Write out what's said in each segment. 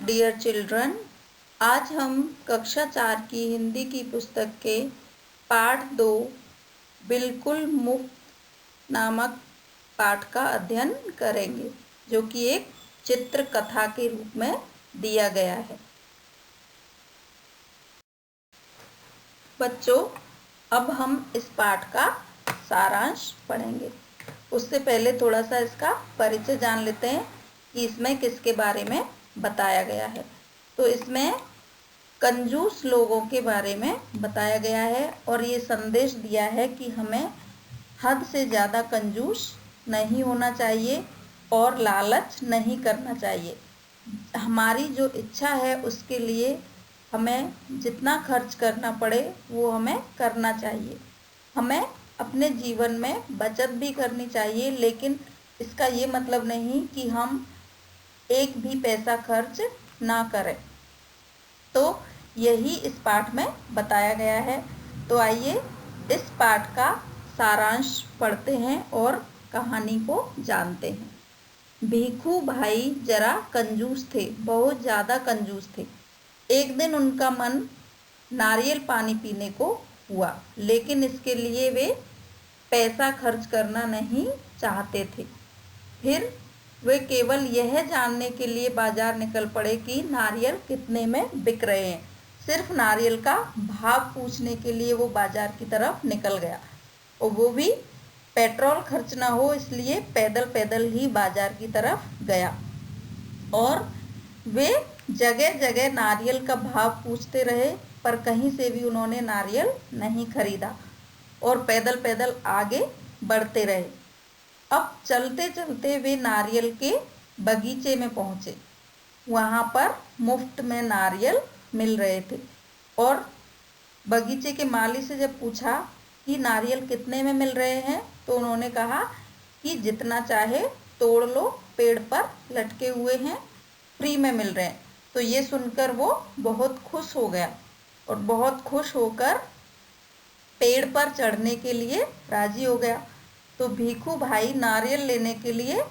Dear children, आज हम कक्षा 4 की हिंदी की पुस्तक के पाठ 2 बिल्कुल मुफ्त नामक पाठ का अध्ययन करेंगे, जो कि एक चित्र कथा के रूप में दिया गया है। बच्चों, अब हम इस पाठ का सारांश पढ़ेंगे। उससे पहले थोड़ा सा इसका परिचय जान लेते हैं कि इसमें किसके बारे में बताया गया है। तो इसमें कंजूस लोगों के बारे में बताया गया है और ये संदेश दिया है कि हमें हद से ज़्यादा कंजूस नहीं होना चाहिए और लालच नहीं करना चाहिए। हमारी जो इच्छा है उसके लिए हमें जितना खर्च करना पड़े वो हमें करना चाहिए। हमें अपने जीवन में बचत भी करनी चाहिए, लेकिन इसका ये मतलब नहीं कि हम एक भी पैसा खर्च ना करें। तो यही इस पाठ में बताया गया है। तो आइए इस पाठ का सारांश पढ़ते हैं और कहानी को जानते हैं। भीखू भाई जरा कंजूस थे, बहुत ज़्यादा कंजूस थे। एक दिन उनका मन नारियल पानी पीने को हुआ, लेकिन इसके लिए वे पैसा खर्च करना नहीं चाहते थे। फिर वे केवल यह जानने के लिए बाजार निकल पड़े कि नारियल कितने में बिक रहे हैं। सिर्फ नारियल का भाव पूछने के लिए वो बाजार की तरफ निकल गया, और वो भी पेट्रोल खर्च ना हो इसलिए पैदल पैदल ही बाजार की तरफ गया। और वे जगह जगह नारियल का भाव पूछते रहे, पर कहीं से भी उन्होंने नारियल नहीं खरीदा और पैदल पैदल आगे बढ़ते रहे। अब चलते चलते वे नारियल के बगीचे में पहुँचे। वहाँ पर मुफ्त में नारियल मिल रहे थे, और बगीचे के माली से जब पूछा कि नारियल कितने में मिल रहे हैं, तो उन्होंने कहा कि जितना चाहे तोड़ लो, पेड़ पर लटके हुए हैं, फ्री में मिल रहे हैं। तो ये सुनकर वो बहुत खुश हो गया और बहुत खुश होकर पेड़ पर चढ़ने के लिए राजी हो गया। तो भीखू भाई नारियल लेने के लिए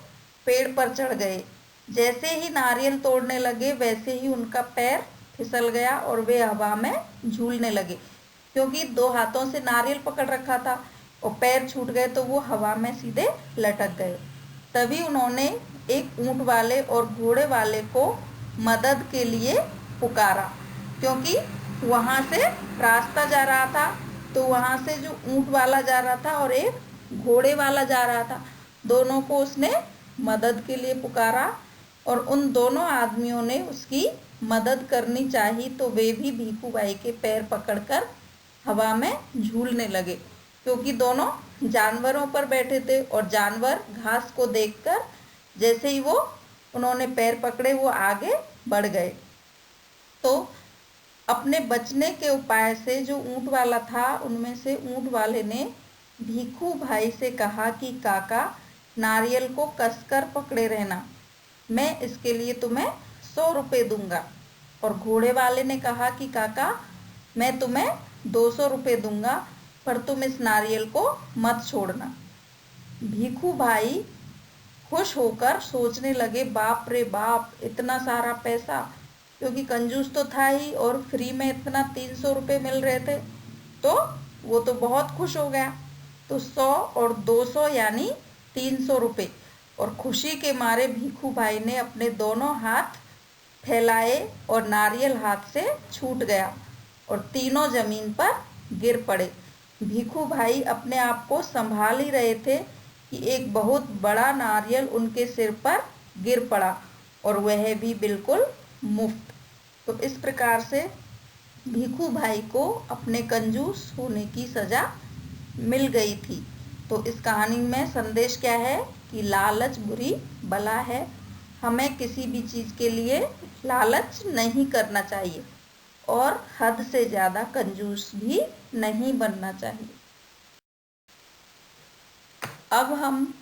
पेड़ पर चढ़ गए। जैसे ही नारियल तोड़ने लगे वैसे ही उनका पैर फिसल गया और वे हवा में झूलने लगे, क्योंकि 2 हाथों से नारियल पकड़ रखा था और पैर छूट गए तो वो हवा में सीधे लटक गए। तभी उन्होंने एक ऊंट वाले और घोड़े वाले को मदद के लिए पुकारा, क्योंकि वहाँ से रास्ता जा रहा था। तो वहाँ से जो ऊंट वाला जा रहा था और एक घोड़े वाला जा रहा था, दोनों को उसने मदद के लिए पुकारा, और उन दोनों आदमियों ने उसकी मदद करनी चाहिए। तो वे भी भीखू भाई के पैर पकड़कर हवा में झूलने लगे, क्योंकि दोनों जानवरों पर बैठे थे और जानवर घास को देखकर जैसे ही वो उन्होंने पैर पकड़े वो आगे बढ़ गए। तो अपने बचने के उपाय से जो ऊंट वाला था, उनमें से ऊंट वाले ने भीखू भाई से कहा कि काका, नारियल को कसकर पकड़े रहना, मैं इसके लिए तुम्हें 100 रुपये दूंगा। और घोड़े वाले ने कहा कि काका, मैं तुम्हें 200 रुपये दूंगा, पर तुम इस नारियल को मत छोड़ना। भीखू भाई खुश होकर सोचने लगे, बाप रे बाप, इतना सारा पैसा, क्योंकि कंजूस तो था ही और फ्री में इतना 300 रुपये मिल रहे थे, तो वो तो बहुत खुश हो गया। तो 100 और 200 यानी 300 रुपये, और खुशी के मारे भीखू भाई ने अपने दोनों हाथ फैलाए और नारियल हाथ से छूट गया और तीनों जमीन पर गिर पड़े। भीखू भाई अपने आप को संभाल ही रहे थे कि एक बहुत बड़ा नारियल उनके सिर पर गिर पड़ा, और वह भी बिल्कुल मुफ्त। तो इस प्रकार से भीखू भाई को अपने कंजूस होने की सज़ा मिल गई थी। तो इस कहानी में संदेश क्या है कि लालच बुरी बला है। हमें किसी भी चीज़ के लिए लालच नहीं करना चाहिए और हद से ज़्यादा कंजूस भी नहीं बनना चाहिए। अब हम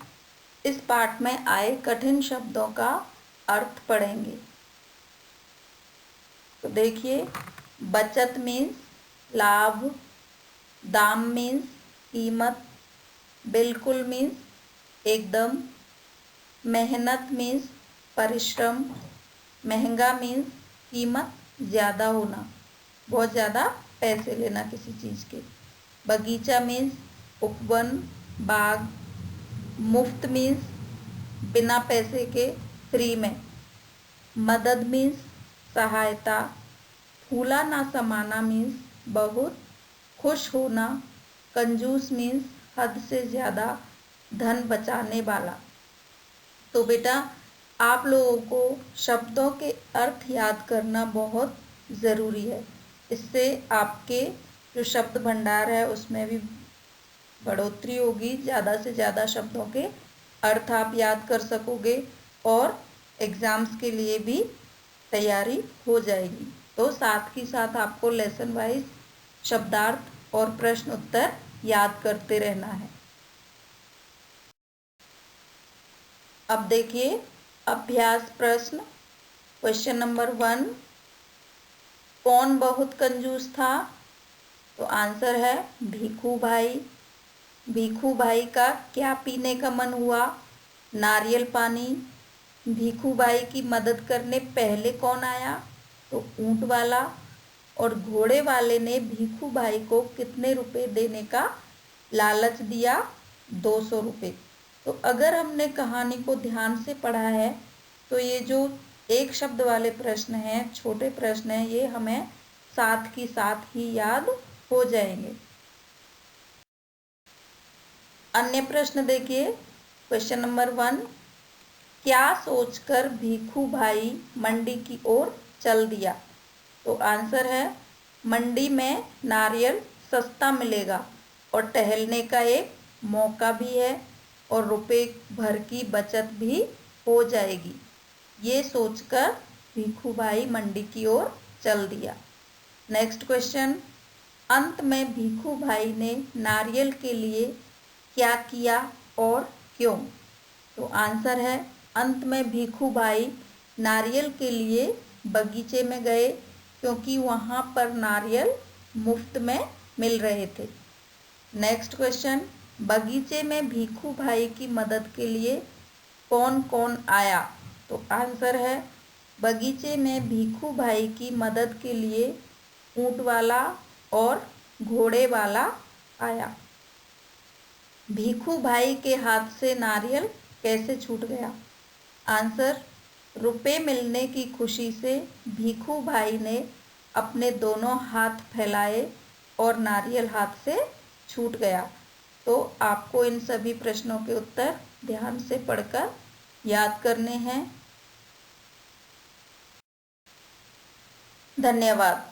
इस पाठ में आए कठिन शब्दों का अर्थ पढ़ेंगे। तो देखिए, बचत मीन्स लाभ, दाम मीन्स कीमत, बिल्कुल मीन्स एकदम, मेहनत मीन्स परिश्रम, महंगा मीन्स कीमत ज़्यादा होना, बहुत ज़्यादा पैसे लेना किसी चीज़ के। बगीचा मीन्स उपवन, बाग। मुफ्त मीन्स बिना पैसे के, फ्री में। मदद मीन्स सहायता। फूला ना समाना मीन्स बहुत। खुश होना। कंजूस मीन्स हद से ज़्यादा धन बचाने वाला। तो बेटा आप लोगों को शब्दों के अर्थ याद करना बहुत ज़रूरी है। इससे आपके जो शब्द भंडार है उसमें भी बढ़ोतरी होगी, ज़्यादा से ज़्यादा शब्दों के अर्थ आप याद कर सकोगे और एग्ज़ाम्स के लिए भी तैयारी हो जाएगी। तो साथ ही साथ आपको लेसन वाइज शब्दार्थ और प्रश्न उत्तर याद करते रहना है। अब देखिए अभ्यास प्रश्न। क्वेश्चन नंबर 1, कौन बहुत कंजूस था? तो आंसर है भीखू भाई। भीखू भाई का क्या पीने का मन हुआ? नारियल पानी। भीखू भाई की मदद करने पहले कौन आया? तो ऊंट वाला। और घोड़े वाले ने भीखू भाई को कितने रुपए देने का लालच दिया? 200 रुपये। तो अगर हमने कहानी को ध्यान से पढ़ा है तो ये जो एक शब्द वाले प्रश्न हैं, छोटे प्रश्न हैं, ये हमें साथ ही साथ ही याद हो जाएंगे। अन्य प्रश्न देखिए। क्वेश्चन नंबर 1, क्या सोचकर भीखू भाई मंडी की ओर चल दिया? तो आंसर है मंडी में नारियल सस्ता मिलेगा और टहलने का एक मौका भी है और रुपए भर की बचत भी हो जाएगी। ये सोचकर भीखू भाई मंडी की ओर चल दिया। नेक्स्ट क्वेश्चन, अंत में भीखू भाई ने नारियल के लिए क्या किया और क्यों? तो आंसर है अंत में भीखू भाई नारियल के लिए बगीचे में गए क्योंकि वहाँ पर नारियल मुफ्त में मिल रहे थे। नेक्स्ट क्वेश्चन, बगीचे में भीखू भाई की मदद के लिए कौन कौन आया? तो आंसर है बगीचे में भीखू भाई की मदद के लिए ऊंट वाला और घोड़े वाला आया। भीखू भाई के हाथ से नारियल कैसे छूट गया? आंसर, रुपए मिलने की खुशी से भीखू भाई ने अपने दोनों हाथ फैलाए और नारियल हाथ से छूट गया। तो आपको इन सभी प्रश्नों के उत्तर ध्यान से पढ़कर याद करने हैं। धन्यवाद।